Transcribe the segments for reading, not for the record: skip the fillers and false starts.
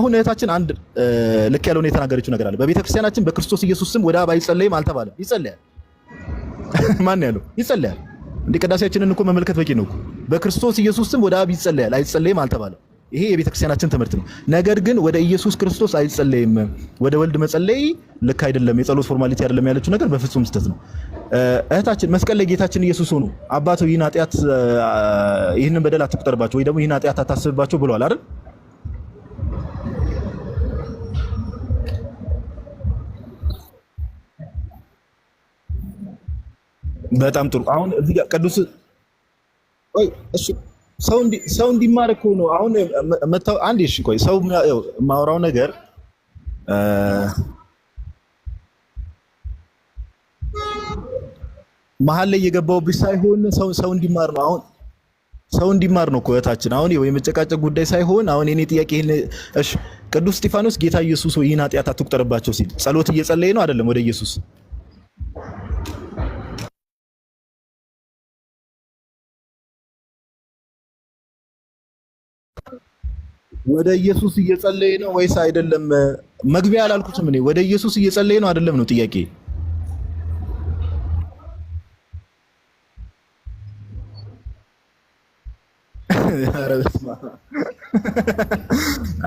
አሁን እህታችን አንድ ልክ ያለውን የተናገረችው ነገር አለ። በቤተክርስቲያናችን በክርስቶስ ኢየሱስ ስም ወደ አብ አይጸለይም አልተባለም። ይጸለያል። ማን ያለው? ይጸለያል። እንደ ቅዳሴያችንን እኮ መመልከት በቂ ነው። በክርስቶስ ኢየሱስ ስም ወደ አብ ይጸለያል፣ አይጸለይም አልተባለም። ይሄ የቤተክርስቲያናችን ትምህርት ነው። ነገር ግን ወደ ኢየሱስ ክርስቶስ አይጸለይም፣ ወደ ወልድ መጸለይ ልክ አይደለም፣ የጸሎት ፎርማሊቲ አይደለም ያለችው ነገር በፍጹም ስህተት ነው። እህታችን መስቀል ላይ ጌታችን ኢየሱስ ሆኖ አባቱ ይህን ኃጢአት ይህንን በደል አትቁጠርባቸው ወይ ደግሞ ይህን ኃጢአት አታስብባቸው ብሏል አይደል? በጣም ጥሩ። አሁን እዚህ ጋር ቅዱስ ወይ እሱ ሰው እንዲማር እኮ ነው። አሁን መጣው አንዴ እሺ ቆይ ሰው ማውራው ነገር መሀል ላይ የገባውብሽ ሳይሆን ሰው እንዲማር ነው። አሁን ሰው እንዲማር ነው እኮ እህታችን። አሁን የመጨቃጨቅ ጉዳይ ሳይሆን አሁን የኔ ጥያቄ ይሄን እሺ ቅዱስ እስጢፋኖስ ጌታ ኢየሱስ ሆይ ይህን ኃጢአት አትቁጠርባቸው ሲል ጸሎት እየጸለየ ነው አይደለም? ወደ ኢየሱስ እየጸለየ ነው ወይስ አይደለም? መግቢያ አላልኩትም እኔ። ወደ ኢየሱስ እየጸለየ ነው አይደለም ነው ጥያቄ።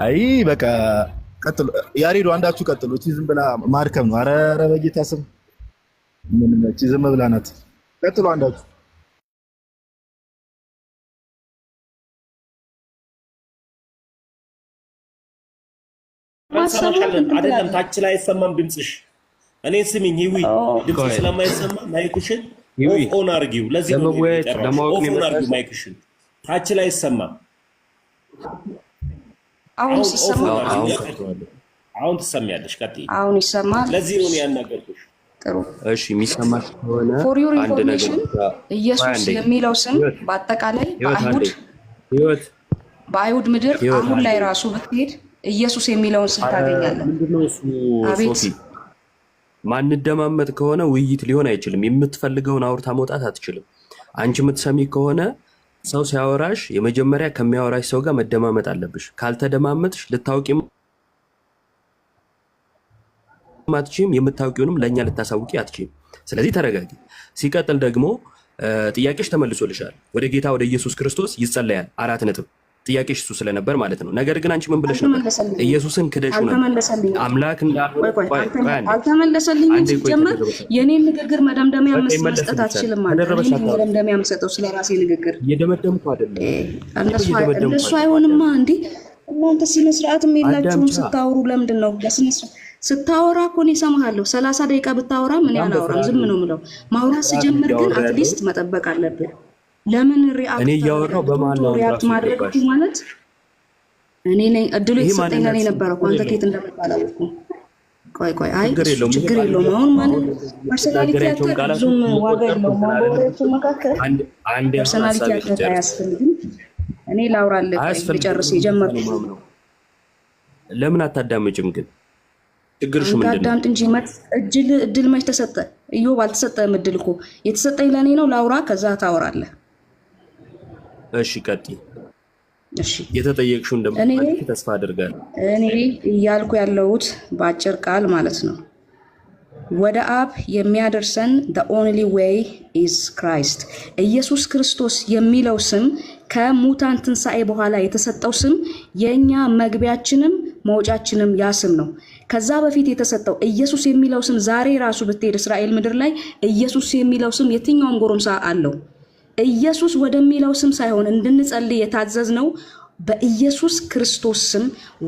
አይ በቃ ቀጥሉ። ያሬዱ አንዳችሁ ቀጥሉ። እቺ ዝም ብላ ማርከም ነው። ኧረ በጌታ ስም ምንም እቺ ዝም ብላ ናት። ቀጥሉ አንዳችሁ። አይደለም ታች ላይ አይሰማም ድምጽሽ። እኔ ስሚኝ ይዊ ድምጽ ስለማይሰማ ማይክሽን ኦን አርጊው። ለዚህ ነው ኦን አርጊው ማይክሽን። ታች ላይ አይሰማም። አሁን ትሰሚያለሽ። ቀጥይ። አሁን ይሰማል። ለዚህ ነው ያናገርኩሽ። ጥሩ እሺ። የሚሰማሽ ከሆነ ፎር ዩር ኢንፎርሜሽን ኢየሱስ የሚለው ስም በአጠቃላይ በአይሁድ ምድር አሁን ላይ ራሱ ብትሄድ ኢየሱስ የሚለውን ስም ታገኛለህ። አቤት ማንደማመጥ ከሆነ ውይይት ሊሆን አይችልም። የምትፈልገውን አውርታ መውጣት አትችልም። አንቺ የምትሰሚ ከሆነ ሰው ሲያወራሽ የመጀመሪያ ከሚያወራሽ ሰው ጋር መደማመጥ አለብሽ። ካልተደማመጥሽ ልታውቂ አትችይም፣ የምታውቂውንም ለእኛ ልታሳውቂ አትችይም። ስለዚህ ተረጋጊ። ሲቀጥል ደግሞ ጥያቄሽ ተመልሶልሻል። ወደ ጌታ ወደ ኢየሱስ ክርስቶስ ይጸለያል። 4 ነጥብ ጥያቄሽ እሱ ስለነበር ማለት ነው። ነገር ግን አንቺ ምን ብለሽ ነበር? ኢየሱስን ክደሽ ነው አምላክ እንዳልሆነ። አልተመለሰልኝም። ሲጀመር የኔን ንግግር መደምደሚያ መስጠት አትችልም ማለት ነው። የኔን መደምደሚያ መስጠው ስለራሴ ንግግር እየደመደምኩ አይደለም። እንደሱ አይሆንማ እንዴ! እናንተ ስነ ስርዓትም የላችሁም ስታወሩ። ለምንድን ነው በስነ ስርዓት ስታወራ እኮ ነው እሰማሃለሁ። 30 ደቂቃ ብታወራ ምን ያላወራም፣ ዝም ነው የምለው። ማውራት ስጀምር ግን አትሊስት መጠበቅ አለብን። ለምን እኔ እያወራሁ በመሀል ነው ሪአክት ማድረግ ማለት እኔ ነኝ እድሉ የተሰጠኝ ለኔ ነበር እኮ አንተ ከየት እንደመጣ አላልኩም። ቆይ አይ ችግር የለውም። አሁን ማለት ፐርሰናሊቲ ያተዙም ዋጋ የለውም። ማውራቱ መካከል ፐርሰናሊቲ ያተታ አያስፈልግም። እኔ ላውራለሁ ልጨርስ የጀመርኩት። ለምን አታዳምጭም ግን? ችግርሽ ምንድን ነው? አዳምጥ እንጂ እድል መች ተሰጠ? ኢዮብ አልተሰጠህም እድል እኮ። የተሰጠኝ ለኔ ነው። ላውራ ከዛ ታወራለህ። እሺ ቀጥይ። እሺ የተጠየቅሽው እንደምትመልሺ ተስፋ አድርጋለሁ። እኔ እያልኩ ያለሁት በአጭር ቃል ማለት ነው ወደ አብ የሚያደርሰን the only way is Christ። ኢየሱስ ክርስቶስ የሚለው ስም ከሙታን ትንሣኤ በኋላ የተሰጠው ስም የኛ መግቢያችንም መውጫችንም ያ ስም ነው። ከዛ በፊት የተሰጠው ኢየሱስ የሚለው ስም ዛሬ ራሱ ብትሄድ እስራኤል ምድር ላይ ኢየሱስ የሚለው ስም የትኛውም ጎረምሳ አለው። ኢየሱስ ወደሚለው ስም ሳይሆን እንድንጸልይ የታዘዝነው በኢየሱስ ክርስቶስ ስም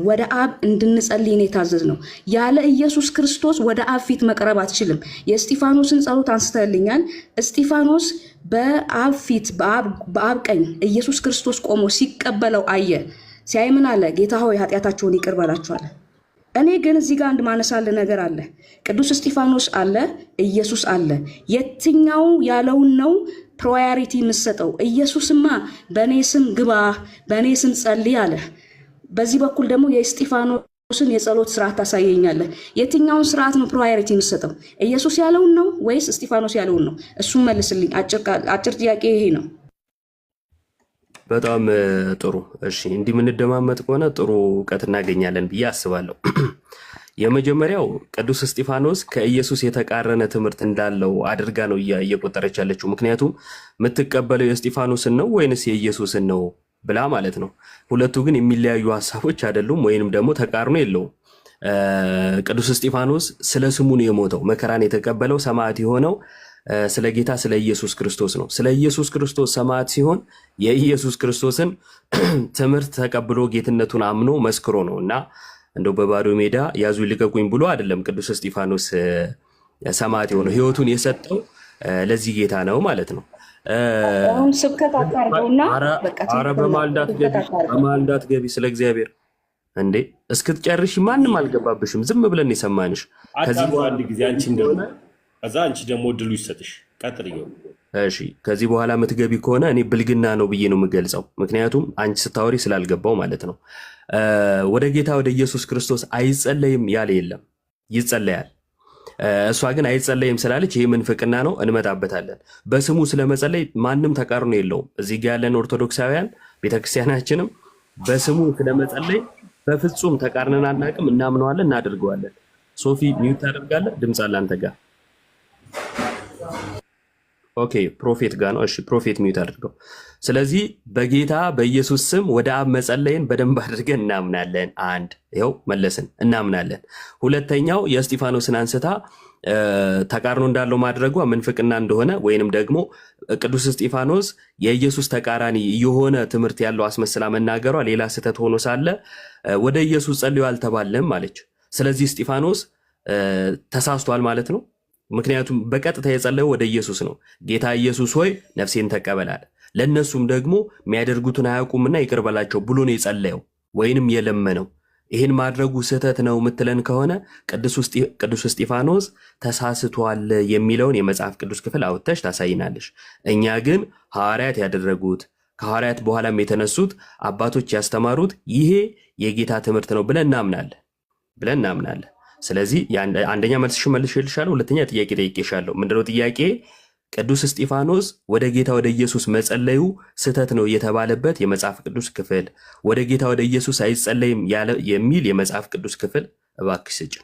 ወደ አብ እንድንጸልይ ነው የታዘዝነው። ያለ ኢየሱስ ክርስቶስ ወደ አብ ፊት መቅረብ አትችልም። የእስጢፋኖስን ጸሎት አንስተልኛል። እስጢፋኖስ በአብ ፊት በአብ ቀኝ ኢየሱስ ክርስቶስ ቆሞ ሲቀበለው አየ። ሲያይ ምን አለ? ጌታ ሆይ ኃጢአታቸውን ይቅር በላቸው አለ። እኔ ግን እዚህ ጋር አንድ ማነሳለ ነገር አለ። ቅዱስ እስጢፋኖስ አለ፣ ኢየሱስ አለ። የትኛው ያለውን ነው ፕራዮሪቲ የምሰጠው? ኢየሱስማ በእኔ ስም ግባ፣ በእኔ ስም ጸልይ አለ። በዚህ በኩል ደግሞ የእስጢፋኖስን የጸሎት ስርዓት ታሳየኛለህ። የትኛውን ስርዓት ነው ፕራዮሪቲ የምሰጠው? ኢየሱስ ያለውን ነው ወይስ እስጢፋኖስ ያለውን ነው? እሱን መልስልኝ። አጭር ጥያቄ ይሄ ነው። በጣም ጥሩ። እሺ እንዲህ የምንደማመጥ ከሆነ ጥሩ እውቀት እናገኛለን ብዬ አስባለሁ። የመጀመሪያው ቅዱስ እስጢፋኖስ ከኢየሱስ የተቃረነ ትምህርት እንዳለው አድርጋ ነው እየቆጠረች ያለችው። ምክንያቱም የምትቀበለው የእስጢፋኖስን ነው ወይንስ የኢየሱስን ነው ብላ ማለት ነው። ሁለቱ ግን የሚለያዩ ሀሳቦች አይደሉም፣ ወይንም ደግሞ ተቃርኖ የለውም። ቅዱስ እስጢፋኖስ ስለ ስሙ ነው የሞተው፣ መከራን የተቀበለው ሰማዕት የሆነው ስለ ጌታ ስለ ኢየሱስ ክርስቶስ ነው። ስለ ኢየሱስ ክርስቶስ ሰማዕት ሲሆን የኢየሱስ ክርስቶስን ትምህርት ተቀብሎ ጌትነቱን አምኖ መስክሮ ነው እና እንደው በባዶ ሜዳ ያዙ ይልቀቁኝ ብሎ አይደለም ቅዱስ እስጢፋኖስ ሰማዕት የሆነው፣ ሕይወቱን የሰጠው ለዚህ ጌታ ነው ማለት ነው። አሁን ስብከት አታርገውና ኧረ በማልዳት ገቢ ስለ እግዚአብሔር እንዴ እስክትጨርሽ ማንም አልገባብሽም። ዝም ብለን የሰማንሽ ከዚህ በኋላ አንድ ጊዜ አንቺ እንደሆነ ከዛ አንቺ ደግሞ እድሉ ይሰጥሽ ቀጥል። እሺ ከዚህ በኋላ የምትገቢ ከሆነ እኔ ብልግና ነው ብዬ ነው የምገልጸው። ምክንያቱም አንቺ ስታወሪ ስላልገባው ማለት ነው። ወደ ጌታ ወደ ኢየሱስ ክርስቶስ አይጸለይም ያለ የለም፣ ይጸለያል። እሷ ግን አይጸለይም ስላለች ይሄ ምንፍቅና ነው፣ እንመጣበታለን። በስሙ ስለመጸለይ ማንም ተቃርኖ የለውም። እዚህ ጋር ያለን ኦርቶዶክሳውያን ቤተክርስቲያናችንም በስሙ ስለመጸለይ በፍጹም ተቃርነን አናውቅም፣ እናምነዋለን፣ እናደርገዋለን። ሶፊ ሚዩት ታደርጋለህ? ድምፅ አለ አንተ ጋር። ኦኬ ፕሮፌት ጋር ነው። እሺ ፕሮፌት ሚዩት አድርገው። ስለዚህ በጌታ በኢየሱስ ስም ወደ አብ መጸለይን በደንብ አድርገን እናምናለን። አንድ ይኸው መለስን፣ እናምናለን። ሁለተኛው የእስጢፋኖስን አንስታ ተቃርኖ እንዳለው ማድረጓ ምንፍቅና እንደሆነ ወይንም ደግሞ ቅዱስ እስጢፋኖስ የኢየሱስ ተቃራኒ የሆነ ትምህርት ያለው አስመስላ መናገሯ ሌላ ስህተት ሆኖ ሳለ ወደ ኢየሱስ ጸልዩ አልተባለም አለች። ስለዚህ እስጢፋኖስ ተሳስቷል ማለት ነው። ምክንያቱም በቀጥታ የጸለየው ወደ ኢየሱስ ነው። ጌታ ኢየሱስ ሆይ ነፍሴን ተቀበላል፣ ለእነሱም ደግሞ የሚያደርጉትን አያውቁምና ይቅር በላቸው ብሎ ነው የጸለየው ወይንም የለመነው። ይህን ማድረጉ ስህተት ነው የምትለን ከሆነ ቅዱስ እስጢፋኖስ ተሳስቷል የሚለውን የመጽሐፍ ቅዱስ ክፍል አውጥተሽ ታሳይናለሽ። እኛ ግን ሐዋርያት ያደረጉት ከሐዋርያት በኋላም የተነሱት አባቶች ያስተማሩት ይሄ የጌታ ትምህርት ነው ብለን እናምናለን። ስለዚህ አንደኛ መልስሽ መልሼልሻለሁ። ሁለተኛ ጥያቄ ጠይቄሻለሁ። ምንድነው ጥያቄ? ቅዱስ እስጢፋኖስ ወደ ጌታ ወደ ኢየሱስ መጸለዩ ስህተት ነው የተባለበት የመጽሐፍ ቅዱስ ክፍል፣ ወደ ጌታ ወደ ኢየሱስ አይጸለይም የሚል የመጽሐፍ ቅዱስ ክፍል እባክሽ ስጭ።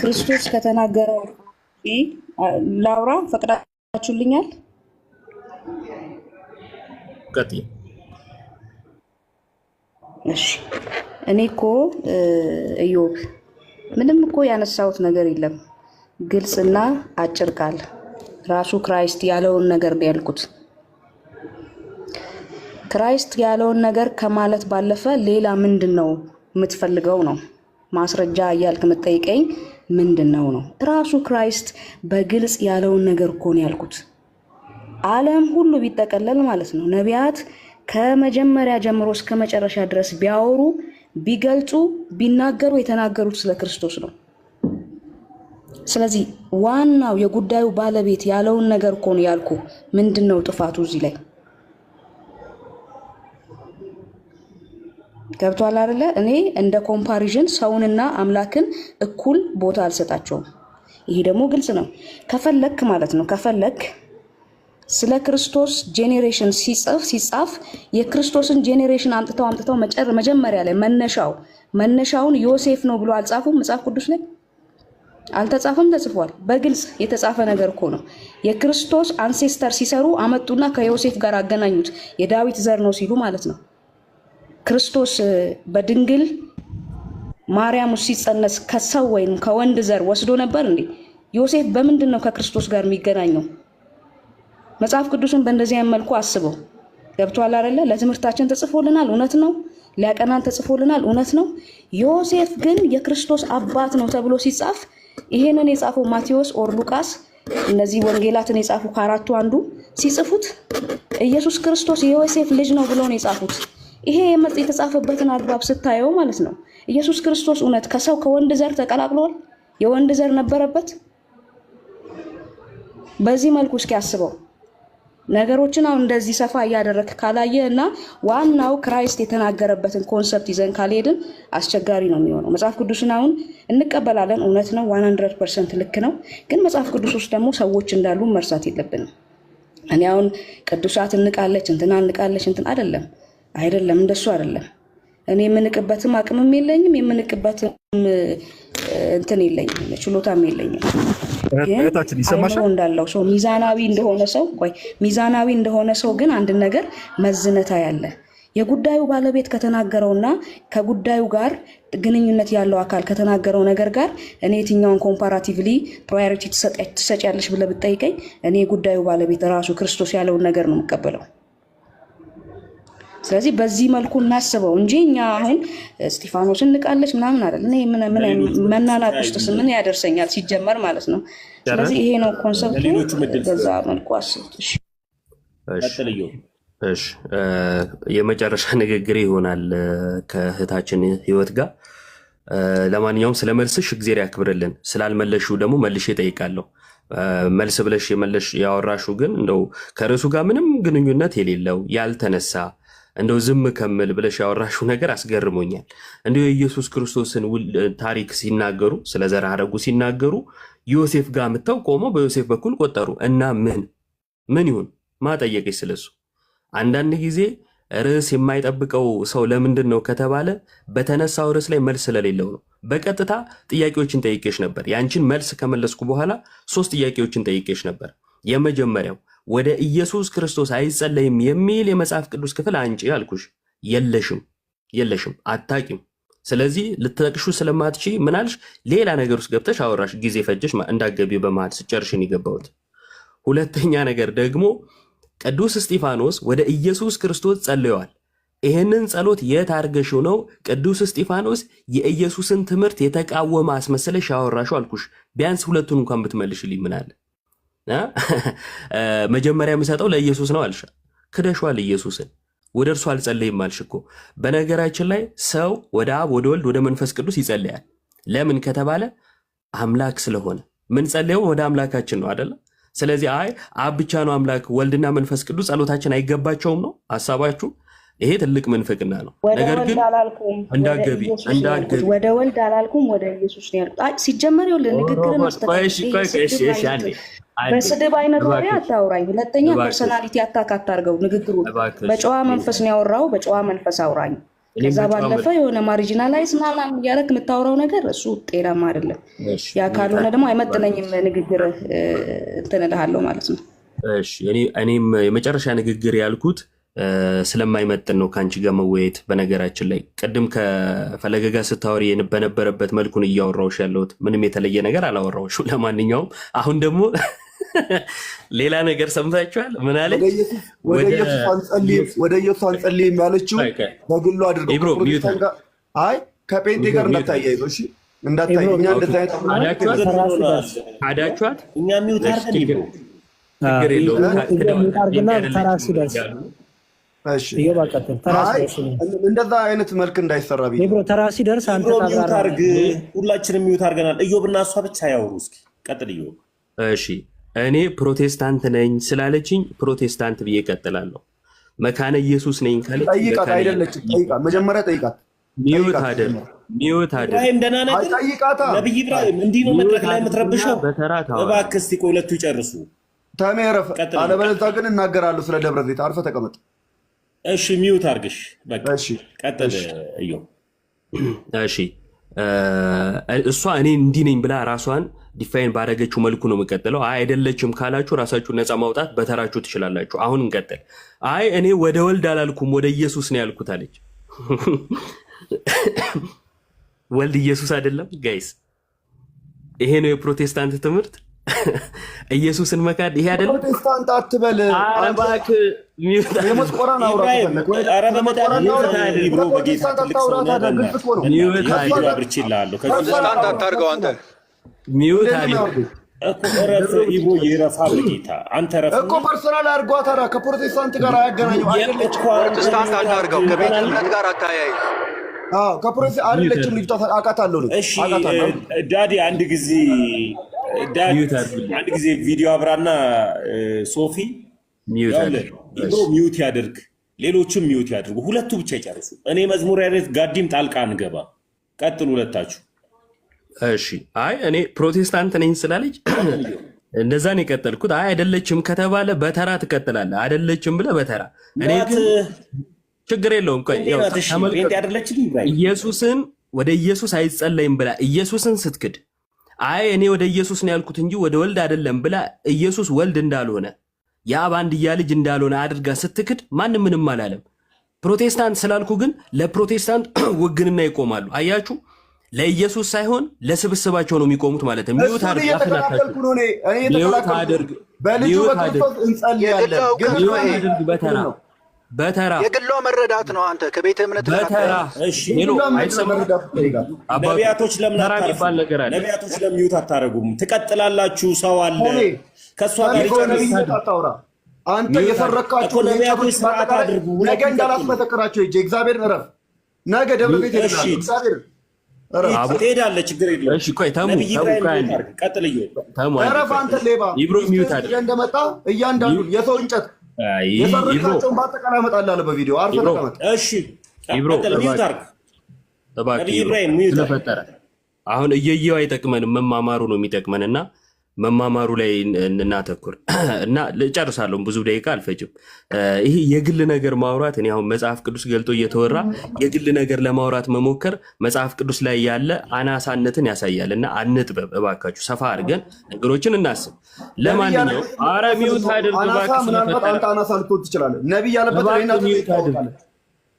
ክርስቶስ ከተናገረው ላውራ ፈቅዳችሁልኛል? ቀጥይ። እሺ እኔ እኮ ኢዮብ ምንም እኮ ያነሳሁት ነገር የለም። ግልጽና አጭር ቃል ራሱ ክራይስት ያለውን ነገር ነው ያልኩት። ክራይስት ያለውን ነገር ከማለት ባለፈ ሌላ ምንድነው የምትፈልገው ነው? ማስረጃ እያልክ የምትጠይቀኝ ምንድነው ነው? ራሱ ክራይስት በግልጽ ያለውን ነገር እኮ ነው ያልኩት። ዓለም ሁሉ ቢጠቀለል ማለት ነው ነቢያት ከመጀመሪያ ጀምሮ እስከ መጨረሻ ድረስ ቢያወሩ ቢገልጹ ቢናገሩ የተናገሩት ስለ ክርስቶስ ነው። ስለዚህ ዋናው የጉዳዩ ባለቤት ያለውን ነገር እኮ ነው ያልኩ። ምንድነው ጥፋቱ እዚህ ላይ? ገብቷል አይደለ? እኔ እንደ ኮምፓሪዥን ሰውንና አምላክን እኩል ቦታ አልሰጣቸውም። ይሄ ደግሞ ግልጽ ነው። ከፈለክ ማለት ነው ከፈለክ ስለ ክርስቶስ ጄኔሬሽን ሲጻፍ የክርስቶስን ጄኔሬሽን አምጥተው መጀመሪያ ላይ መነሻውን ዮሴፍ ነው ብሎ አልጻፉም? መጽሐፍ ቅዱስ ላይ አልተጻፈም? ተጽፏል። በግልጽ የተጻፈ ነገር እኮ ነው። የክርስቶስ አንሴስተር ሲሰሩ አመጡና ከዮሴፍ ጋር አገናኙት። የዳዊት ዘር ነው ሲሉ ማለት ነው። ክርስቶስ በድንግል ማርያም ውስጥ ሲጸነስ ከሰው ወይም ከወንድ ዘር ወስዶ ነበር እንዴ? ዮሴፍ በምንድን ነው ከክርስቶስ ጋር የሚገናኘው? መጽሐፍ ቅዱስን በእንደዚህ አይነት መልኩ አስበው። ገብቷል አይደለ? ለትምህርታችን ተጽፎልናል፣ እውነት ነው። ሊያቀናን ተጽፎልናል፣ እውነት ነው። ዮሴፍ ግን የክርስቶስ አባት ነው ተብሎ ሲጻፍ ይሄንን የጻፈው ማቴዎስ ኦር ሉቃስ፣ እነዚህ ወንጌላትን የጻፉ ከአራቱ አንዱ ሲጽፉት ኢየሱስ ክርስቶስ የዮሴፍ ልጅ ነው ብለው ነው የጻፉት። ይሄ የተጻፈበትን አግባብ ስታየው ማለት ነው ኢየሱስ ክርስቶስ እውነት ከሰው ከወንድ ዘር ተቀላቅሏል? የወንድ ዘር ነበረበት? በዚህ መልኩ እስኪ አስበው። ነገሮችን አሁን እንደዚህ ሰፋ እያደረክ ካላየ እና ዋናው ክራይስት የተናገረበትን ኮንሰፕት ይዘን ካልሄድን አስቸጋሪ ነው የሚሆነው። መጽሐፍ ቅዱስን አሁን እንቀበላለን፣ እውነት ነው፣ 100% ልክ ነው። ግን መጽሐፍ ቅዱስ ውስጥ ደግሞ ሰዎች እንዳሉ መርሳት የለብንም። እኔ አሁን ቅዱሳት እንቃለች እንትና እንቃለች እንትን አይደለም፣ እንደሱ አይደለም። እኔ የምንቅበትም አቅምም የለኝም፣ የምንቅበትም እንትን የለኝም፣ ችሎታም የለኝም። እህታችን ይሰማሻል እንዳለው ሰው ሚዛናዊ እንደሆነ ሰው ግን አንድ ነገር መዝነታ ያለ የጉዳዩ ባለቤት ከተናገረውና ከጉዳዩ ጋር ግንኙነት ያለው አካል ከተናገረው ነገር ጋር እኔ የትኛውን ኮምፓራቲቭሊ ፕራዮሪቲ ትሰጫለሽ ብለህ ብትጠይቀኝ እኔ የጉዳዩ ባለቤት ራሱ ክርስቶስ ያለውን ነገር ነው የምቀበለው። ስለዚህ በዚህ መልኩ እናስበው እንጂ እኛ አሁን እስጢፋኖስ እንቃለች ምናምን አይደል። እኔ መናናቅ ውስጥ ምን ያደርሰኛል ሲጀመር ማለት ነው። ስለዚህ ይሄ ነው ኮንሰፕቱ። በዛ መልኩ አስቡት። እሺ የመጨረሻ ንግግር ይሆናል ከእህታችን ህይወት ጋር። ለማንኛውም ስለ መልስሽ እግዚአብሔር ያክብርልን። ስላልመለሽው ደግሞ መልሼ እጠይቃለሁ። መልስ ብለሽ ያወራሽው ግን እንደው ከርዕሱ ጋር ምንም ግንኙነት የሌለው ያልተነሳ እንደው ዝም ከምል ብለሽ ያወራሽው ነገር አስገርሞኛል። እንደው የኢየሱስ ክርስቶስን ታሪክ ሲናገሩ ስለ ዘር ሐረጉ ሲናገሩ ዮሴፍ ጋር መተው ቆመው በዮሴፍ በኩል ቆጠሩ እና ምን ይሁን ማጠየቅሽ ስለሱ። አንዳንድ ጊዜ ርዕስ የማይጠብቀው ሰው ለምንድን ነው ከተባለ በተነሳው ርዕስ ላይ መልስ ስለሌለው ነው። በቀጥታ ጥያቄዎችን ጠይቄሽ ነበር። ያንቺን መልስ ከመለስኩ በኋላ 3 ጥያቄዎችን ጠይቄሽ ነበር። የመጀመሪያው ወደ ኢየሱስ ክርስቶስ አይጸለይም የሚል የመጽሐፍ ቅዱስ ክፍል አንጪ አልኩሽ። የለሽም፣ አታቂም። ስለዚህ ልትጠቅሹ ስለማትቺ ምናልሽ ሌላ ነገር ውስጥ ገብተሽ አወራሽ። ጊዜ ፈጀሽ እንዳገቢ በመሃል ስጨርሽን ይገባውት። ሁለተኛ ነገር ደግሞ ቅዱስ እስጢፋኖስ ወደ ኢየሱስ ክርስቶስ ጸልየዋል። ይህንን ጸሎት የት አድርገሽው ነው ቅዱስ እስጢፋኖስ የኢየሱስን ትምህርት የተቃወመ አስመስለሽ ያወራሽው አልኩሽ። ቢያንስ ሁለቱን እንኳን ብትመልሽልኝ ምን አለ? መጀመሪያ የምሰጠው ለኢየሱስ ነው አልሻ። ክደሽዋል ኢየሱስን። ወደ እርሱ አልጸለይም አልሽ እኮ። በነገራችን ላይ ሰው ወደ አብ ወደ ወልድ ወደ መንፈስ ቅዱስ ይጸልያል። ለምን ከተባለ አምላክ ስለሆነ። ምን ጸልየው ወደ አምላካችን ነው አይደለ? ስለዚህ አብ ብቻ ነው አምላክ፣ ወልድና መንፈስ ቅዱስ ጸሎታችን አይገባቸውም ነው ሐሳባችሁ? ይሄ ትልቅ ምንፍቅና ነው። ነገር ግን እንዳገቢ ወደ ወልድ አላልኩም ወደ ኢየሱስ ነው ያልኩት። ሲጀመር ይኸውልህ ንግግርን በስድብ አይነት ወሬ አታውራኝ። ሁለተኛ ፐርሰናሊቲ አታክ አታርገው። ንግግሩን በጨዋ መንፈስ ነው ያወራው፣ በጨዋ መንፈስ አውራኝ። ከዛ ባለፈ የሆነ ማርጂናላይዝ ምናምን እያደረክ የምታወራው ነገር እሱ ጤናማ አይደለም። ያ ካልሆነ ደግሞ አይመጥነኝም ንግግር እንትን እልሃለሁ ማለት ነው። እሺ እኔም የመጨረሻ ንግግር ያልኩት ስለማይመጥን ነው ከአንቺ ጋር መወያየት። በነገራችን ላይ ቅድም ከፈለገ ጋር ስታወሪ በነበረበት መልኩን እያወራሁሽ ያለሁት ምንም የተለየ ነገር አላወራሁሽም። ለማንኛውም አሁን ደግሞ ሌላ ነገር ሰምታችኋል። ምን አለ? ወደ ኢየሱስ አንጸልይም ያለችው በግሉ አድርገው ከጴንጤ ጋር እንዳታያይዞ። እሺ እንዳታያይ። እኛ እንደዛ አዳችኋት። እኛ ሚውት አድርገን ችግር የለውም። እንደዛ አይነት መልክ እንዳይሰራ ተራ ሲደርስ አንተ ታርግ። ሁላችንም ሚውት አድርገናል። እዮብና እሷ ብቻ ያወሩ። እስኪ ቀጥል እዮብ። እሺ እኔ ፕሮቴስታንት ነኝ ስላለችኝ ፕሮቴስታንት ብዬ እቀጥላለሁ። መካነ ኢየሱስ ነኝ ካለች ጠይቃት። አይደለችም ጠይቃት፣ መጀመሪያ ጠይቃት። ሚውት አይደል ኢብራሂም ደህና ነህ? ነብይ ኢብራሂም እንዲህ ነው መድረክ ላይ የምትረብሸው? እባክህ እስኪ ቆይ ሁለቱ ይጨርሱ። ተሜረፍ አለበለዚያ ግን እናገራለሁ ስለ ደብረ ዘይት። አርፈህ ተቀመጥ። እሺ ሚውት አድርግሽ። በቃ እሺ ቀጥል እዮብ። እሺ እሷ እኔ እንዲህ ነኝ ብላ ራሷን ዲፋይን ባደረገችው መልኩ ነው የምቀጥለው። አይደለችም ካላችሁ ራሳችሁ ነፃ ማውጣት በተራችሁ ትችላላችሁ። አሁን እንቀጥል። እኔ ወደ ወልድ አላልኩም ወደ ኢየሱስ ነው ያልኩት አለች። ወልድ ኢየሱስ አይደለም ጋይስ? ይሄ ነው የፕሮቴስታንት ትምህርት። ኢየሱስን መካድ ይሄ አይደለም። ፕሮቴስታንት አትበል። እባክህ የመስቆራን አውራ ሚውት እኮ ፐርሰናል አድርጓ። ታዲያ ከፕሮቴስታንት ጋር አያገናኘው። ፕሮቴስታንት አታርገው፣ ከቤተ እምነት ጋር አታያይ። ከፕሮቴስታንት አይደለችም ልጅቷ። አውቃታለሁ። ዳዲ አንድ ጊዜ ቪዲዮ አብራና ሶፊ ሚውት ያድርግ፣ ሌሎችም ሚውት ያድርጉ። ሁለቱ ብቻ ይጨርሱ። እኔ መዝሙር ያሬት ጋዲም ጣልቃ አንገባ። ቀጥሉ ሁለታችሁ። እሺ። አይ እኔ ፕሮቴስታንት ነኝ ስላለች እንደዛ ነው የቀጠልኩት። አይ አይደለችም ከተባለ በተራ ትቀጥላለህ። አይደለችም ብለህ በተራ እኔ ግን ችግር የለውም። ቆይ ኢየሱስን ወደ ኢየሱስ አይጸለይም ብላ ኢየሱስን ስትክድ፣ አይ እኔ ወደ ኢየሱስ ነው ያልኩት እንጂ ወደ ወልድ አይደለም ብላ ኢየሱስ ወልድ እንዳልሆነ የአብ አንድያ ልጅ እንዳልሆነ አድርጋ ስትክድ ማንም ምንም አላለም። ፕሮቴስታንት ስላልኩ ግን ለፕሮቴስታንት ውግንና ይቆማሉ። አያችሁ፣ ለኢየሱስ ሳይሆን ለስብስባቸው ነው የሚቆሙት ማለት ነው። ሚውት አድርግ በተራ የግሏ መረዳት ነው። አንተ ከቤተ እምነት በተራ እሺ፣ ነቢያቶች ለምን ነቢያቶች ለሚውት አታረጉም? ትቀጥላላችሁ። ሰው አለ ከሷ ጋር አንተ የፈረካችሁ ነቢያቶች ስርዓት አድርጉ። ነገ እንዳላስመሰከራቸው እጄ እግዚአብሔር እረፍ። ነገ ደብረ ቤት ይሄዳል። እግዚአብሔር ትሄዳለህ፣ ችግር የለውም። እሺ ቆይ ተሙ ቀጥልዬ እረፍ። አንተ ሌባ ኢብሮ ሚውት አድርግ። እንደመጣ እያንዳንዱ የሰው እንጨት የፈረካቸውን በአጠቃላይ እመጣልሃለሁ በቪዲዮ አርፈህ ተቀመጥ። እሺ ኢብሮ ሚውት አድርግ። ስለፈጠረ አሁን እየየው አይጠቅመንም፣ መማማሩ ነው የሚጠቅመንና መማማሩ ላይ እናተኩር እና ልጨርሳለሁ። ብዙ ደቂቃ አልፈጅም። ይሄ የግል ነገር ማውራት እኔ አሁን መጽሐፍ ቅዱስ ገልጦ እየተወራ የግል ነገር ለማውራት መሞከር መጽሐፍ ቅዱስ ላይ ያለ አናሳነትን ያሳያል። እና አንጥበብ እባካችሁ፣ ሰፋ አድርገን ነገሮችን እናስብ። ለማንኛውም ኧረ ሚውት አድርግ እባክህ። ስለፈጠረ አናሳ ልትሆን ትችላለህ። ነቢይ ያለበት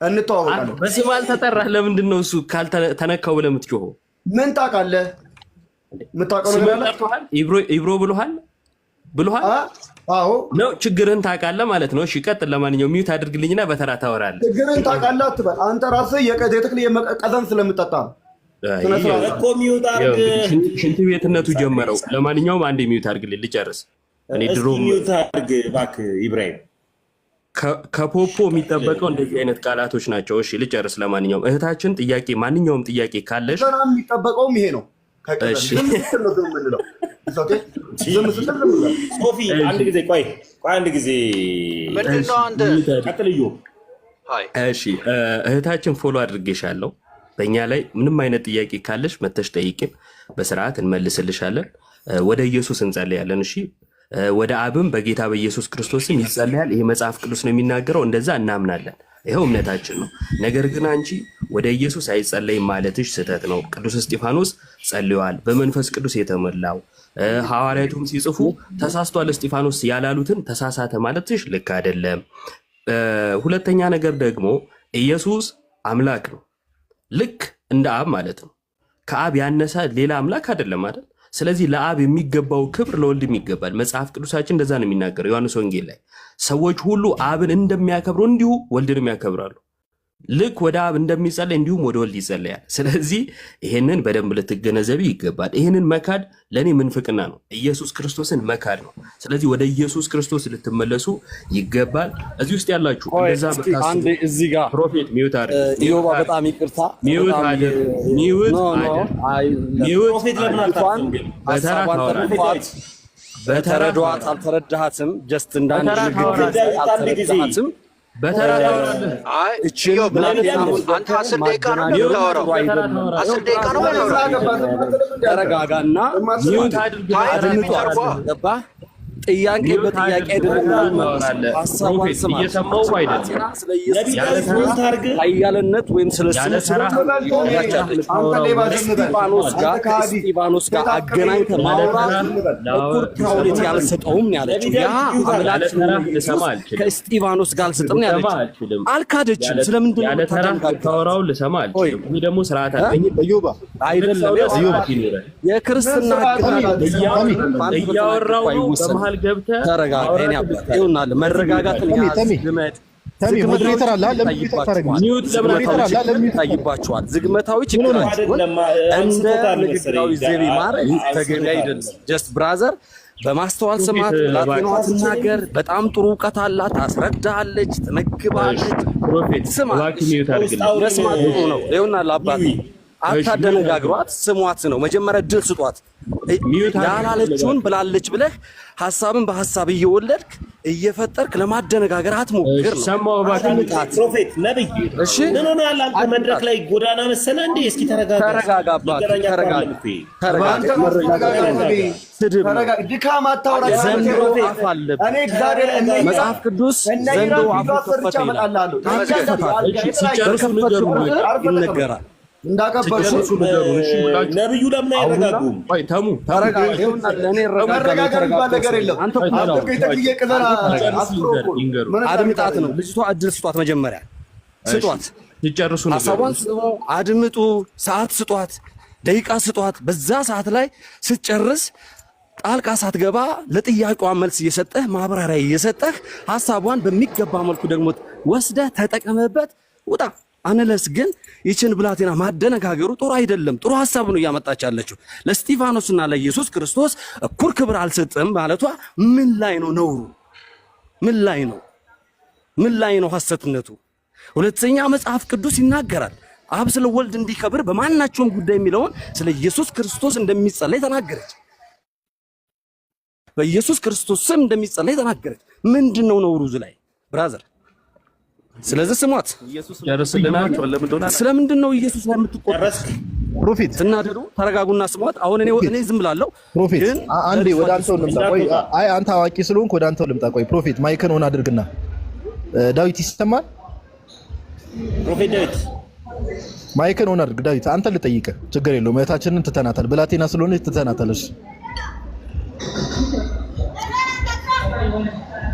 እንተዋወቃለን። በስም አልተጠራህ። ለምንድን ነው እሱ ካልተነካው ብለህ የምትጮኸው? ምን ታውቃለህ? ኢብሮ ብሎሃል? አዎ ነው። ችግርህን ታውቃለህ ማለት ነው። እሺ ቀጥል። ለማንኛውም ሚውት አድርግልኝና በተራ ታወራለህ። ችግርህን ታውቃለህ አትበል። አንተ ራስህ የተክል ቀዘን ስለምጠጣ እኮ ሚውት አድርግ። ሽንት ቤትነቱ ጀመረው። ለማንኛውም አንድ ሚውት አድርግልኝ ልጨርስ። እኔ ድሮ ሚውት አድርግ እባክህ ኢብራሂም። ከፖፖ የሚጠበቀው እንደዚህ አይነት ቃላቶች ናቸው። እሺ ልጨርስ። ለማንኛውም እህታችን ጥያቄ፣ ማንኛውም ጥያቄ ካለሽ የሚጠበቀውም ይሄ ነው። ሶፊ አንድ ጊዜ ቆይ አንድ ጊዜ ምንድነው አንተ ቀጥልዩ። እሺ እህታችን ፎሎ አድርጌሻለሁ። በእኛ ላይ ምንም አይነት ጥያቄ ካለሽ መተሽ ጠይቂን፣ በስርዓት እንመልስልሻለን። ወደ ኢየሱስ እንጸልያለን። እሺ ወደ አብም በጌታ በኢየሱስ ክርስቶስም ይጸልያል። ይሄ መጽሐፍ ቅዱስ ነው የሚናገረው፣ እንደዛ እናምናለን። ይኸው እምነታችን ነው። ነገር ግን አንቺ ወደ ኢየሱስ አይጸለይም ማለትሽ ስህተት ነው። ቅዱስ እስጢፋኖስ ጸልዋል፣ በመንፈስ ቅዱስ የተሞላው ሐዋርያቱም ሲጽፉ ተሳስቷል እስጢፋኖስ ያላሉትን ተሳሳተ ማለትሽ ልክ አይደለም። ሁለተኛ ነገር ደግሞ ኢየሱስ አምላክ ነው፣ ልክ እንደ አብ ማለት ነው። ከአብ ያነሰ ሌላ አምላክ አይደለም አይደል? ስለዚህ ለአብ የሚገባው ክብር ለወልድም ይገባል። መጽሐፍ ቅዱሳችን እንደዛ ነው የሚናገረው። ዮሐንስ ወንጌል ላይ ሰዎች ሁሉ አብን እንደሚያከብሩ እንዲሁ ወልድንም ያከብራሉ። ልክ ወደ አብ እንደሚጸለይ እንዲሁም ወደ ወልድ ይጸለያል። ስለዚህ ይሄንን በደንብ ልትገነዘቢ ይገባል። ይሄንን መካድ ለእኔ ምንፍቅና ነው፣ ኢየሱስ ክርስቶስን መካድ ነው። ስለዚህ ወደ ኢየሱስ ክርስቶስ ልትመለሱ ይገባል። እዚህ ውስጥ ያላችሁ እዚህ ጋር ፕሮፌት ሚውት አድርግ። ኢዮባ በጣም ይቅርታ፣ ሚውት አድርግ። በተረዷት አልተረዳሃትም። ጀስት እንዳንድ አልተረዳሃትም። አንተ 10 ደቂቃ ነው የምታወራው። 10 ደቂቃ ነው የምታወራው። ተረጋጋና ገባህ? ጥያቄ በጥያቄ አይደለም። ሀሳቧን ስማ። ኃያልነት ወይም ስለ ከእስጢፋኖስ ጋር አገናኝተህ ማውራት እኩል ፕራዮሪቲ አልሰጠውም ያለችው። ያ አምላክ ከእስጢፋኖስ ጋር አልሰጥም ያለችው አልካደችም። ስለምንድን ነው ታወራው? ልሰማ አልችልም። ይሄ ደግሞ ስርዓት አይደለም። የክርስትና እያወራው በመሀል ገብተህ ተረጋጋኝ። ያባታውናል መረጋጋትን ይታይባቸዋል። ዝግመታዊ ችግራቸውን እንደ ንግግራዊ ዘይቤ ማድረግ ተገቢ አይደለም። ጀስት ብራዘር በማስተዋል ስማት። ላጤናዋ ትናገር። በጣም ጥሩ እውቀት አላት፣ ታስረዳለች፣ ትመግባለች። ስማ መስማት ጥሩ ነው። ይኸውና ለአባት አታደነጋግሯት፣ ስሟት ነው መጀመሪያ ድል ስጧት። ያላለችውን ብላለች ብለህ ሐሳብን በሐሳብ እየወለድክ እየፈጠርክ ለማደነጋገር አትሞክር ነው። ፕሮፌት ነብይ እሺ ምን ሆነ ያለ አንተ መድረክ ላይ ጎዳና መሰለ እንዴ? እስኪ ተረጋጋ። ድካም አታውራ። እኔ እግዚአብሔር መጽሐፍ ቅዱስ ዘንዶ አፉ ከፈተ ይነገራል። እንዳቀበልኩ ነብዩ ለምን አይረጋጉም? ቆይ ተሙ ነገር የለም። አድምጣት ነው ልጅቷ። እድል ስጧት፣ መጀመሪያ ስጧት፣ ይጨርሱ ነው። ሐሳቧን አድምጡ፣ ሰዓት ስጧት፣ ደቂቃ ስጧት። በዛ ሰዓት ላይ ስትጨርስ ጣልቃ ሳትገባ ለጥያቄዋ መልስ እየሰጠህ ማብራሪያ እየሰጠህ ሐሳቧን በሚገባ መልኩ ደግሞ ወስደህ ተጠቀመበት፣ ውጣ አንለስ። ግን ይችን ብላቴና ማደነጋገሩ ጥሩ አይደለም። ጥሩ ሐሳብ ነው እያመጣች ያለችው። ለስጢፋኖስና ለኢየሱስ ክርስቶስ እኩል ክብር አልሰጥም ማለቷ ምን ላይ ነው ነውሩ? ምን ላይ ነው? ምን ላይ ነው ሐሰትነቱ? ሁለተኛ መጽሐፍ ቅዱስ ይናገራል። አብ ስለ ወልድ እንዲከብር በማናቸውም ጉዳይ የሚለውን ስለ ኢየሱስ ክርስቶስ እንደሚጸለይ ተናገረች። በኢየሱስ ክርስቶስ ስም እንደሚጸለይ ተናገረች። ምንድነው ነውሩ እዚህ ላይ ብራዘር? ስለዚህ ስሟት። ስለምንድን ነው ኢየሱስ ላይ የምትቆጣ? ፕሮፌት ትናደዱ፣ ተረጋጉና ስሟት። አሁን እኔ ዝም ብላለሁ። ፕሮፌት አንዴ ወደ አንተው ልምጣ። ቆይ አይ አንተ አዋቂ ስለሆንክ ወደ አንተው ልምጣ። ቆይ ፕሮፌት ማይክን ሆን አድርግና ዳዊት ይሰማል? ፕሮፌት ዳዊት ማይክን ሆን አድርግ። ዳዊት አንተ ልጠይቅህ፣ ችግር የለውም። እህታችንን ትተናታል፣ ብላቴና ስለሆነች ትተናታለሽ።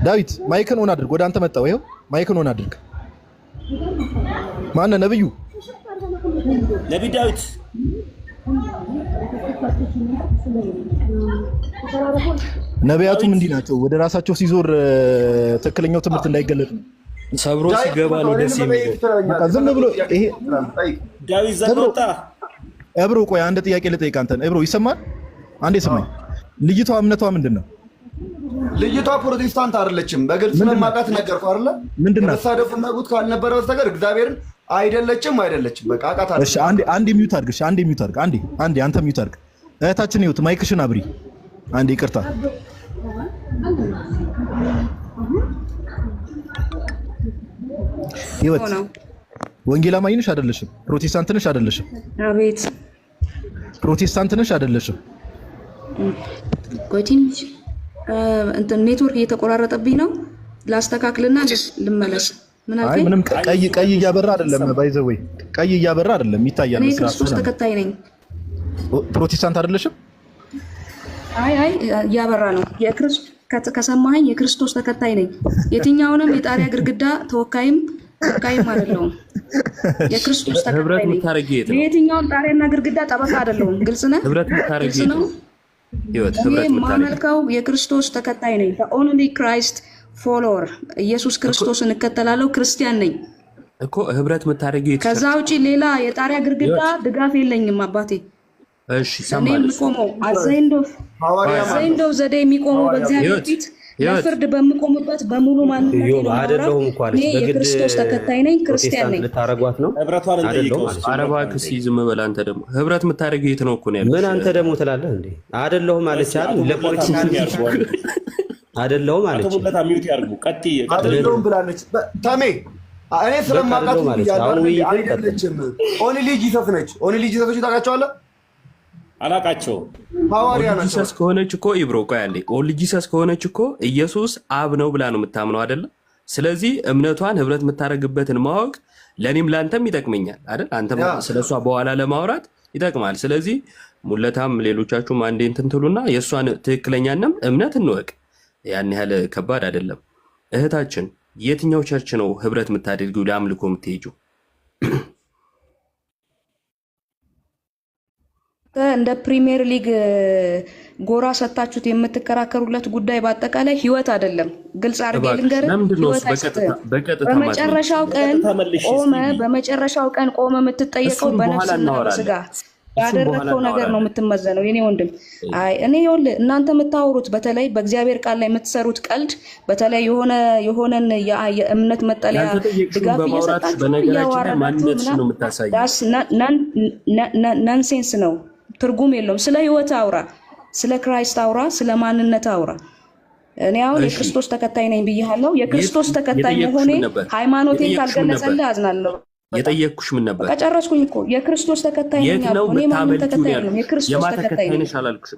ዳዊት ማይክን ሆን አድርግ። ወደ አንተ መጣው። ይኸው ማይክን ሆን አድርግ። ማነው ነብዩ? ነብይ ዳዊት ነቢያቱም እንዲህ ናቸው። ወደ ራሳቸው ሲዞር ትክክለኛው ትምህርት እንዳይገለጥ ነው። ሰብሮ ሲገባ ነው ደስ የሚለው። በቃ ዝም ብሎ ይሄ ዳዊት ዘመጣ። እብሮ ቆይ አንድ ጥያቄ ልጠይቅ አንተን። እብሮ ይሰማል? አንዴ ስማኝ። ልጅቷ እምነቷ ምንድነው? ልጅቷ ፕሮቴስታንት አይደለችም። በግልጽ ለማቃት ነገርኩ አይደለ? ምንድነው? ተሳደፉ ነጉት ካልነበረ በስተቀር እግዚአብሔርን አይደለችም። በቃ አቃታ። እሺ አንዴ ሚውት አድርግ። እሺ አንዴ ሚውት አድርግ። አንዴ አንተ ሚውት አድርግ። እህታችን ይሁት ማይክሽን አብሪ። አንዴ ይቅርታ። ይወት ወንጌላማኝ ነሽ አይደለሽም? ፕሮቴስታንት ነሽ አይደለሽም? አቤት። ፕሮቴስታንት ነሽ አይደለሽም? ቆይቲን እንትን ኔትወርክ እየተቆራረጠብኝ ነው። ላስተካክልና ልመለስ። ምን አልከኝ? አይ ምንም ቀይ እያበራ አይደለም። ባይዘው ወይ ቀይ እያበራ አይደለም፣ ይታያል። እኔ ክርስቶስ ተከታይ ነኝ። ፕሮቴስታንት አይደለሽም? አይ እያበራ ነው። ከሰማኸኝ የክርስቶስ ተከታይ ነኝ። የትኛውንም የጣሪያ ግድግዳ ተወካይም አይደለሁም። የክርስቶስ ተከታይ ነኝ። የትኛውም ጣሪያና ግድግዳ ጠበቃ አይደለሁም። ግልጽ ነው። የማመልከው የክርስቶስ ተከታይ ነኝ። ኦንሊ ክራይስት ፎሎወር፣ ኢየሱስ ክርስቶስን እከተላለሁ። ክርስቲያን ነኝ እኮ። ህብረት የምታደርጊው ከዛ ውጪ ሌላ የጣሪያ ግድግዳ ድጋፍ የለኝም አባቴ። እሺ ሰማል። የሚቆመው አዘይንዶ ዘዴ የሚቆመው በእግዚአብሔር ፊት ለፍርድ በምቆምበት በሙሉ ማንነቴ ነው። እኔ የክርስቶስ ተከታይ ነኝ፣ ክርስቲያን ነኝ። ልታረጓት ነው ህብረቷን እንጠይቀው። አረባ ክሲ ዝም በል አንተ። ደግሞ ህብረት የምታደርገው የት ነው እኮ ነው ያለው። ምን አንተ ደግሞ ትላለህ እንዴ? አይደለሁም አለች አይደል? ለፖለቲካ አይደለሁም አለች። አቶ ሚውት ያርጉ። ቀጥይ አይደለሁም ብላለች። ተሜ እኔ ስለማውቃት አይደለችም። ኦንሊ ጂሰስ ነች። ኦንሊ ጂሰስ ታውቃቸዋለህ? አላቃቸው ሐዋርያ ናቸው። ጂሰስ ከሆነች እኮ ኢብሮ ቆይ አንዴ። ኦንሊ ጂሰስ ከሆነች እኮ ኢየሱስ አብ ነው ብላ ነው የምታምነው አይደለ? ስለዚህ እምነቷን ህብረት የምታደርግበትን ማወቅ ለኔም ላንተም ይጠቅመኛል አይደል? አንተም ስለሷ በኋላ ለማውራት ይጠቅማል። ስለዚህ ሙለታም ሌሎቻችሁም አንዴ እንትን ትሉና የእሷን ትክክለኛንም እምነት እንወቅ። ያን ያህል ከባድ አይደለም። እህታችን የትኛው ቸርች ነው ህብረት የምታደርጊው ለአምልኮ የምትሄጂው? እንደ ፕሪሚየር ሊግ ጎራ ሰጣችሁት የምትከራከሩለት ጉዳይ በአጠቃላይ ህይወት አይደለም። ግልጽ አድርጌ ልንገርህ፣ ህይወት አይሰጥህም። በመጨረሻው ቀን ቆመ የምትጠየቀው በነፍስና በስጋ ያደረከው ነገር ነው የምትመዘነው የኔ ወንድም። አይ እኔ ይኸውልህ እናንተ የምታወሩት በተለይ በእግዚአብሔር ቃል ላይ የምትሰሩት ቀልድ በተለይ የሆነን የእምነት መጠለያ ድጋፍ እየሰጣችሁ እያዋራችሁ ናንሴንስ ነው፣ ትርጉም የለውም። ስለ ህይወት አውራ፣ ስለ ክራይስት አውራ፣ ስለ ማንነት አውራ። እኔ አሁን የክርስቶስ ተከታይ ነኝ ብያለሁ። የክርስቶስ ተከታይ መሆኔ ሃይማኖቴን ካልገለጸልህ አዝናለሁ። የጠየቅኩሽ ምን ነበር? ከጨረስኩኝ እኮ የክርስቶስ ተከታይ ነኝ አልኩ። እኔ ማንም ተከታይ አይደለም፣ የክርስቶስ ተከታይ ነኝ።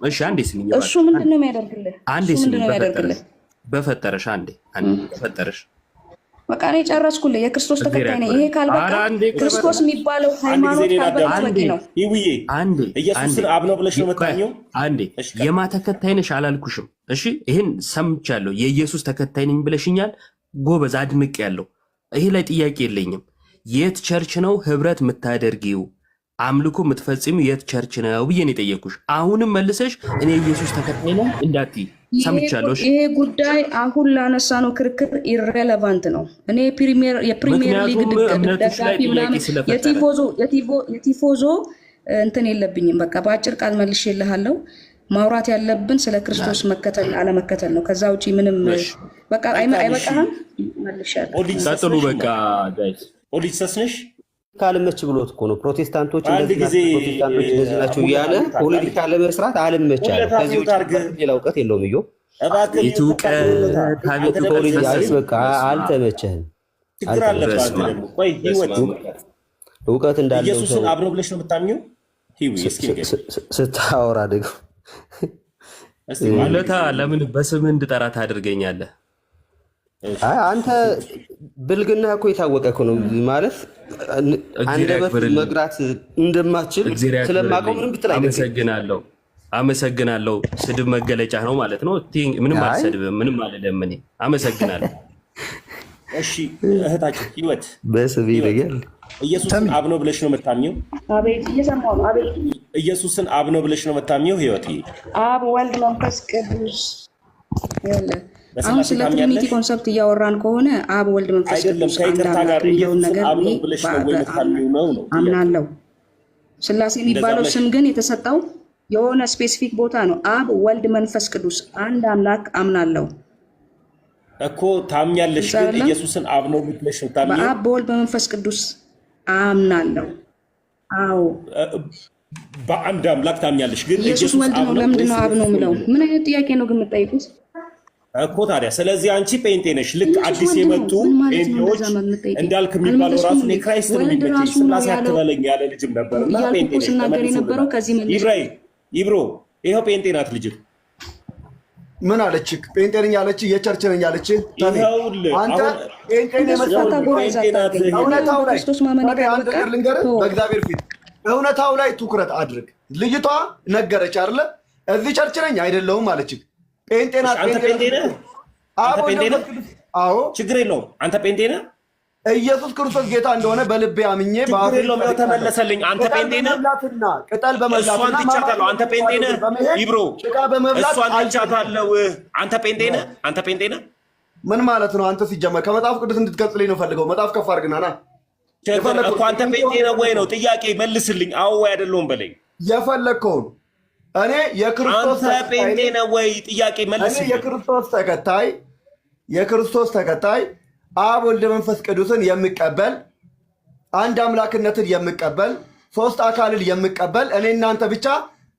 እሺ አንዴ ስሚኝ። እሱ ምንድነው የሚያደርግልህ? በፈጠረሽ አንዴ በፈጠረሽ በቃ እኔ ጨረስኩልህ። የክርስቶስ ተከታይ ነኝ። ይሄ ካልበቃ ክርስቶስ የሚባለው ሃይማኖት ካልበቃ በቂ ነው። ይውዬ ኢየሱስን አብ ነው ብለሽ ነው የምታኘው? አንዴ የማ ተከታይ ነሽ አላልኩሽም? እሺ ይሄን ሰምቻለሁ። የኢየሱስ ተከታይ ነኝ ብለሽኛል። ጎበዝ አድንቄያለሁ። ይሄ ላይ ጥያቄ የለኝም። የት ቸርች ነው ህብረት የምታደርጊው አምልኮ የምትፈጽሚው የት ቸርች ነው ብዬ ነው የጠየኩሽ። አሁንም መልሰሽ እኔ ኢየሱስ ተከታይ ነኝ እንዳትዪ ሰምቻለሁ። ይሄ ጉዳይ አሁን ላነሳ ነው ክርክር ኢሬሌቫንት ነው። እኔ የፕሪሚየር ሊግ ደጋፊ ምናምን የቲፎዞ እንትን የለብኝም። በቃ በአጭር ቃል መልሼልሃለሁ። ማውራት ያለብን ስለ ክርስቶስ መከተል አለመከተል ነው። ከዛ ውጪ ምንም በቃ አይበቃህም። መልሻለሁ። ቀጥሉ በቃ ጋይስ። ኦዲሰስ ነሽ ካልመች ብሎት እኮ ነው ፕሮቴስታንቶች እንደዚህ ናቸው እያለ ፖለቲካ ለመስራት አልመቻለ። ከዚህ ውጭ ሌላ እውቀት የለውም። እዮ በቃ አልተመቸህም። እውቀት እንዳለው ኢየሱስን አብ ነው ብለሽ ነው የምታምኚው? ስታወራ ደግሞ ማለታ ለምን በስምህ እንድጠራ ታደርገኛለህ? አንተ ብልግና እኮ የታወቀ እኮ ነው። ማለት አንደበት መግራት እንደማትችል ስለማውቀው ምንም ብትል አይደለም። አመሰግናለሁ። ስድብ መገለጫ ነው ማለት ነው። ምንም አልሰድብም፣ ምንም አልልም። እኔ አመሰግናለሁ። እሺ እህታችን ህይወት በስብ ይለያል። ኢየሱስን አብ ነው ብለሽ ነው የምታምኚው? አቤት እየሰማሁ ነው። አቤት ኢየሱስን አብ ነው ብለሽ ነው የምታምኚው? ህይወት አብ ወልድ መንፈስ ቅዱስ ያለ አሁን ስለ ትሪኒቲ ኮንሰፕት እያወራን ከሆነ አብ ወልድ መንፈስ ቅዱስ አንድ አምላክ የሚለውን ነገር አምናለሁ። ስላሴ የሚባለው ስም ግን የተሰጠው የሆነ ስፔሲፊክ ቦታ ነው። አብ ወልድ መንፈስ ቅዱስ አንድ አምላክ አምናለሁ እኮ። ታምኛለሽ ግን ኢየሱስን አብ ነው ብለሽ ነው ታምኚው? በአብ በወልድ በመንፈስ ቅዱስ አምናለሁ። አዎ በአንድ አምላክ ታምኛለሽ ግን ኢየሱስ ወልድ ነው። ለምንድን ነው አብ ነው የምለው? ምን አይነት ጥያቄ ነው ግን የምትጠይቁት እኮ ታዲያ? ስለዚህ አንቺ ፔንቴ ነሽ። ልክ አዲስ የመጡ ፔንቴዎች እንዳልክ የሚባለው ራሱ ክራይስት ነው የሚመቸኝ ስላሴ አትበለኝ ያለ ልጅም ነበር እና ፔንቴ ነሽ የነበረው ከዚህ ምን ይብሮ ይሄው ፔንቴ ናት ልጅ። ምን አለች? ፔንቴ ነኝ አለች። የቸርች ነኝ አለች። አንተ ፔንቴ ነህ እውነታው ላይ አንድ ነገር ልንገርህ፣ በእግዚአብሔር ፊት እውነታው ላይ ትኩረት አድርግ። ልጅቷ ነገረች አይደለ? እዚህ ቸርች ነኝ አይደለሁም አለች። ጴንጤ ናት። አንተ ጴንጤ ነህ? አንተ ጴንጤ ነህ? አዎ ችግር የለውም። አንተ ጴንጤ ነህ? ኢየሱስ ክርስቶስ ጌታ እንደሆነ በልቤ አምኜ ችግር የለውም። ያው ተመለሰልኝ። አንተ ጴንጤ ነህ? ቅጠል በመብላትና እሷን ትቻታለሁ። አንተ ጴንጤ ነህ? ይብሮ እሷን ትቻታለሁ። አንተ ጴንጤ ነህ? አንተ ጴንጤ ነህ? ምን ማለት ነው? አንተ ሲጀመር ከመጽሐፍ ቅዱስ እንድትገልጽልኝ ነው ፈልገው። መጽሐፍ ከፍ አድርግና ና እኮ አንተ ጴንጤ ነህ ወይ ነው ጥያቄ። መልስልኝ። አዎ ወይ አይደለሁም በለኝ። የፈለግከውን እኔ የክርስቶስ ጴንጤ ነህ ወይ ጥያቄ መልስ። የክርስቶስ ተከታይ አብ ወልድ መንፈስ ቅዱስን የሚቀበል አንድ አምላክነትን የሚቀበል ሶስት አካልን የሚቀበል እኔ እናንተ ብቻ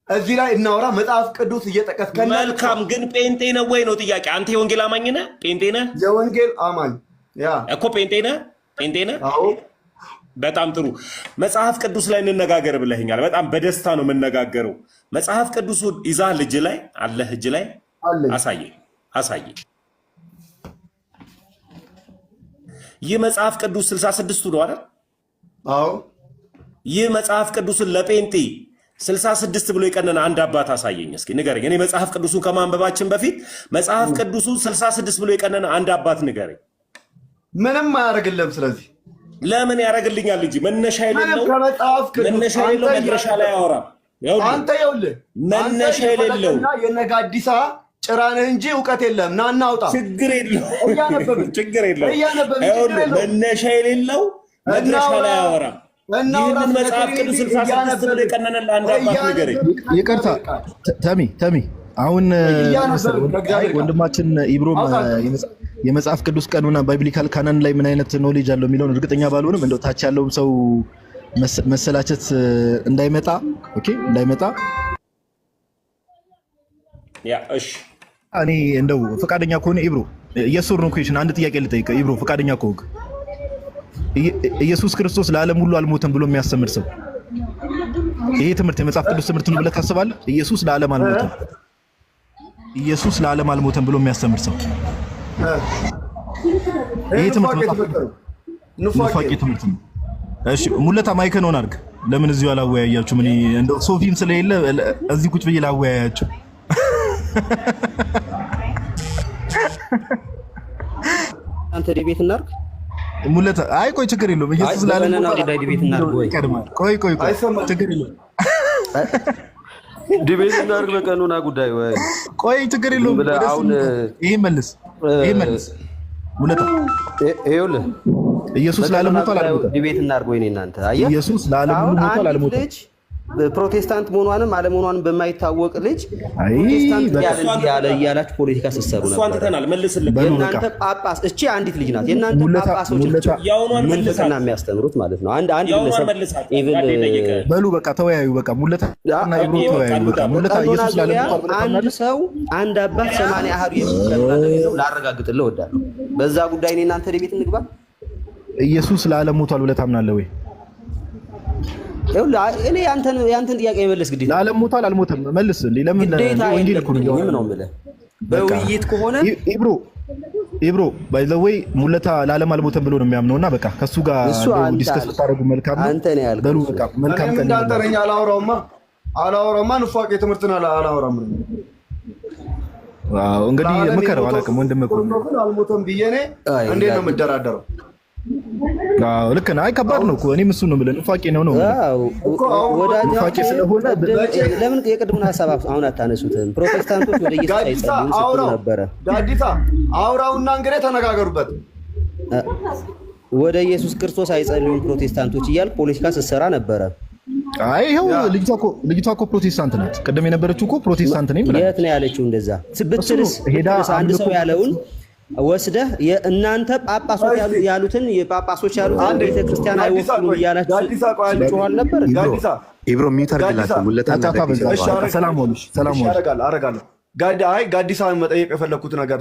እዚህ ላይ እናወራ። መጽሐፍ ቅዱስ እየጠቀስከን መልካም። ግን ጴንጤ ነህ ወይ ነው ጥያቄ። አንተ የወንጌል አማኝ ነህ? ጴንጤ ነህ? የወንጌል አማኝ እኮ ጴንጤ ነህ? ጴንጤ ነህ? አዎ። በጣም ጥሩ። መጽሐፍ ቅዱስ ላይ እንነጋገር ብለኸኛል። በጣም በደስታ ነው የምነጋገረው። መጽሐፍ ቅዱሱ ይዛል እጅ ላይ አለህ? እጅ ላይ አሳየኝ። ይህ መጽሐፍ ቅዱስ 66ቱ ነው አይደል? አዎ። ይህ መጽሐፍ ቅዱስን ለጴንጤ 66 ብሎ የቀነነ አንድ አባት አሳየኝ እስኪ ንገረኝ። እኔ መጽሐፍ ቅዱሱን ከማንበባችን በፊት መጽሐፍ ቅዱሱን 66 ብሎ የቀነነ አንድ አባት ንገረኝ። ምንም አያደርግልህም። ስለዚህ ለምን ያደርግልኛል እንጂ መነሻ የሌለው መድረሻ ላይ አወራም። አንተ ይኸውልህ መነሻ የሌለው የነጋዲሳ ጭራ ነህ እንጂ እውቀት የለም። ና እናውጣ። ችግር የለው መነሻ የሌለው መድረሻ ላይ አወራም። ይህንን መጽሐፍ ቅዱስ 66 ብሎ የቀነነልህ አንድ አባት ንገረኝ። ይቅርታ ተሚ አሁን ወንድማችን ኢብሮም የመጽሐፍ ቅዱስ ቀኑና ባይብሊካል ካናን ላይ ምን አይነት ኖሌጅ አለው የሚለውን እርግጠኛ ባልሆንም እንደው ታች ያለውም ሰው መሰላቸት እንዳይመጣ እሺ እኔ እንደው ፈቃደኛ ከሆነ ኢብሮ የሱር ነው ኩዌሽን አንድ ጥያቄ ልጠይቅ። ኢብሮ ፈቃደኛ ከሆንክ ኢየሱስ ክርስቶስ ለዓለም ሁሉ አልሞተም ብሎ የሚያስተምር ሰው ይሄ ትምህርት የመጽሐፍ ቅዱስ ትምህርት ነው ብለህ ታስባለህ? ኢየሱስ ለዓለም አልሞተም ብሎ የሚያስተምር ሰው ይሄ ትምህርት ኑፋቄ ትምህርት ነው። እሺ ሙለታ ማይከን ሆን አድርግ። ለምን እዚሁ አላወያያችሁ? ምን እንደው ሶፊም ስለሌለ እዚህ ቁጭ ብዬ ላወያያችሁ። አንተ ዲቤት እናርግ ሙለታ። አይ ቆይ ችግር የለውም። ኢየሱስ ለዓለም ዲቤት እናርግ ወይ ቆይ ችግር የለውም። ዲቤት እናርግ በቀኑና ጉዳይ ወይ ቆይ ችግር የለውም። ይሄ መልስ ሙለታ ይኸውልህ ኢየሱስ ለዓለም ሞቷል አልሞተም? ዲቤት እናርግ ወይ እናንተ አየህ ኢየሱስ ለዓለም ሞቷል አልሞተም? ፕሮቴስታንት መሆኗንም አለመሆኗንም በማይታወቅ ልጅ ፕሮቴስታንት ያለ እያላችሁ ፖለቲካ ስትሰሩ ነበር። እሷን ትተናል። መልስልኝ። የእናንተ ጳጳስ እቺ አንዲት ልጅ ናት። የእናንተ ጳጳሶች ምንድነው የሚያስተምሩት ማለት ነው? አንድ ኢቭን በሉ በቃ ተወያዩ። በቃ ሙለታ እና ኢብሮ ተወያዩ። በቃ ሙለታ ኢየሱስ ለዓለም አንድ ሰው አንድ አባት 80 አሃዱ የሚቀበል ነው ላረጋግጥልህ እወዳለሁ። በዛ ጉዳይ እኔ እናንተ ዲቤት እንግባ። ኢየሱስ ለዓለም ሞቷል ብለህ ታምናለህ ወይ? እኔ ያንተን ጥያቄ መመለስ ግዴታ ለዓለም ሞቷል አልሞተም መልስ። ለምን ወንጌል እኮ ነው የምልህ። በውይይት ከሆነ ኢብሮ ባይ ዘ ዌይ ሙለታ ለዓለም አልሞተም ብሎ ነው የሚያምነውና በቃ ከሱ ጋር ዲስከስ ታደርጉ መልካም ነው። አንተ ነው ያልከው። በሉ በቃ መልካም ቀን እንዳንተረኛ አላወራውማ ኑፋቄ ትምህርትን አላወራም። ዋው እንግዲህ ምከረው አላውቅም። ወንድም እኮ አልሞተም ብዬ እኔ እንዴት ነው የምደራደረው? አዎ ልክ ነህ። አይ ከባድ ነው እኮ እኔም እሱን ነው የምልህ። ኑፋቄ ነው ኑፋቄ ስለሆነ ለምን የቅድሙን ሀሳብ አሁን አታነሱትም? ፕሮቴስታንቶች ወደ ኢየሱስ አይጸልዩም ስትሉ ነበረ። ዳዲታ አውራውና እንግዲህ ተነጋገሩበት። ወደ ኢየሱስ ክርስቶስ አይጸልዩም ፕሮቴስታንቶች እያልክ ፖለቲካ ስትሰራ ነበረ። አይ ይኸው ልጅቷ እኮ ፕሮቴስታንት ናት። ቅድም የነበረችው እኮ ፕሮቴስታንት ነኝ ብላለች። የት ነው ያለችው? እንደዛ ብትልስ አንድ ሰው ያለውን ወስደህ የእናንተ ጳጳሶች ያሉትን የጳጳሶች ያሉትን ቤተክርስቲያን አይወክሉም እያላችሁ ጮሃል ነበር። ኢብሮ የሚታርግላችሁ ሙለታ ሰላም ሆነሽ አረጋለሁ። ጋዲሳ መጠየቅ የፈለኩት ነገር